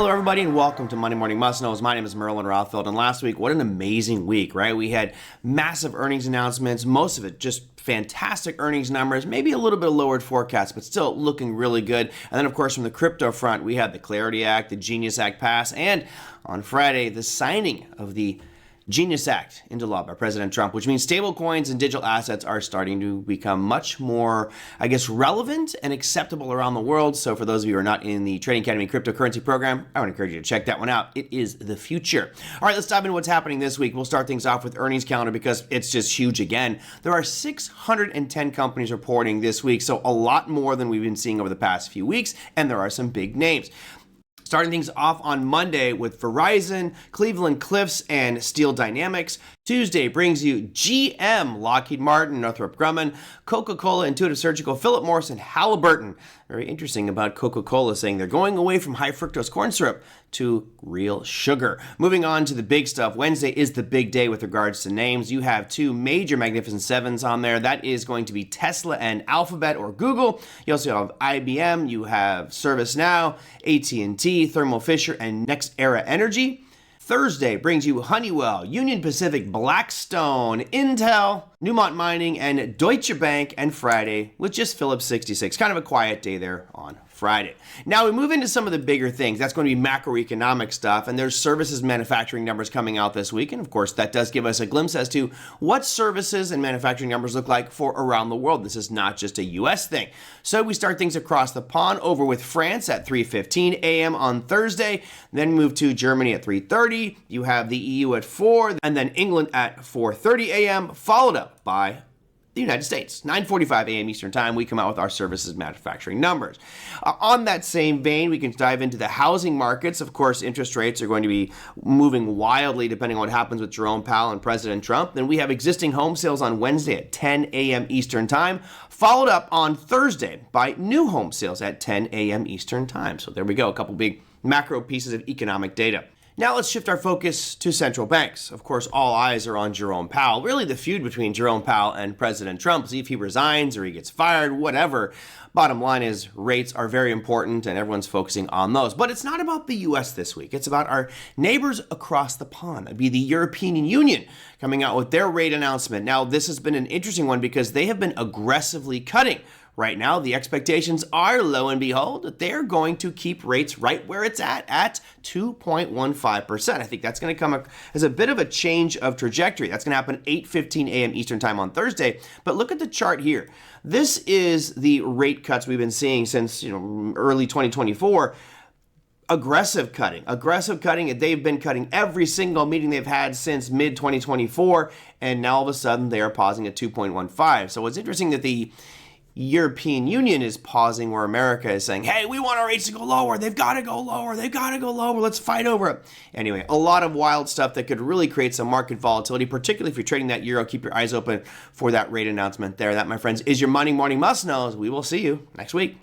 Hello, everybody, and welcome to Monday Morning Must Knows. My name is Merlin Rothfeld, and last week, what an amazing week, right? We had massive earnings announcements, most of it just fantastic earnings numbers, maybe a little bit of lowered forecasts, but still looking really good. And then, of course, from the crypto front, we had the Clarity Act, the Genius Act pass, and on Friday, the signing of the Genius Act into law by President Trump, which means stablecoins and digital assets are starting to become much more, relevant and acceptable around the world. So for those of you who are not in the Trading Academy cryptocurrency program, I would encourage you to check that one out. It is the future. All right, let's dive into what's happening this week. We'll start things off with earnings calendar because it's just huge again. There are 610 companies reporting this week, so a lot more than we've been seeing over the past few weeks, and there are some big names. Starting things off on Monday with Verizon, Cleveland Cliffs, and Steel Dynamics. Tuesday brings you GM, Lockheed Martin, Northrop Grumman, Coca-Cola, Intuitive Surgical, Philip Morris, and Halliburton. Very interesting about Coca-Cola saying they're going away from high-fructose corn syrup to real sugar. Moving on to the big stuff. Wednesday is the big day with regards to names. You have two major Magnificent Sevens on there. That is going to be Tesla and Alphabet or Google. You also have IBM. You have ServiceNow, AT&T, Thermo Fisher, and NextEra Energy. Thursday brings you Honeywell, Union Pacific, Blackstone, Intel, Newmont Mining, and Deutsche Bank. And Friday with just Phillips 66. Kind of a quiet day there on Friday. Now we move into some of the bigger things. That's going to be macroeconomic stuff, and there's services manufacturing numbers coming out this week. And of course, that does give us a glimpse as to what services and manufacturing numbers look like for around the world. This is not just a US thing. So we start things across the pond over with France at 3:15 a.m. on Thursday, then move to Germany at 3:30. You have the EU at 4, and then England at 4:30 a.m., followed up by the United States. 9:45 a.m. Eastern Time, we come out with our services manufacturing numbers. On that same vein, we can dive into the housing markets. Of course, interest rates are going to be moving wildly depending on what happens with Jerome Powell and President Trump. Then we have existing home sales on Wednesday at 10 a.m. Eastern Time, followed up on Thursday by new home sales at 10 a.m. Eastern Time. So there we go, a couple big macro pieces of economic data. Now let's shift our focus to central banks. Of course, all eyes are on Jerome Powell. Really the feud between Jerome Powell and President Trump. See if he resigns or he gets fired, whatever. Bottom line is rates are very important and everyone's focusing on those. But it's not about the US this week. It's about our neighbors across the pond. That'd be the European Union coming out with their rate announcement. Now, this has been an interesting one because they have been aggressively cutting. Right now, the expectations are, lo and behold, that they're going to keep rates right where it's at 2.15%. I think that's going to come as a bit of a change of trajectory. That's going to happen 8:15 a.m. Eastern Time on Thursday. But look at the chart here. This is the rate cuts we've been seeing since early 2024. Aggressive cutting. They've been cutting every single meeting they've had since mid-2024, and now all of a sudden they are pausing at 2.15. So it's interesting that the European Union is pausing where America is saying, hey, we want our rates to go lower. They've got to go lower. Let's fight over it. Anyway, a lot of wild stuff that could really create some market volatility, particularly if you're trading that euro. Keep your eyes open for that rate announcement there. That, my friends, is your Monday Morning Must Knows. We will see you next week.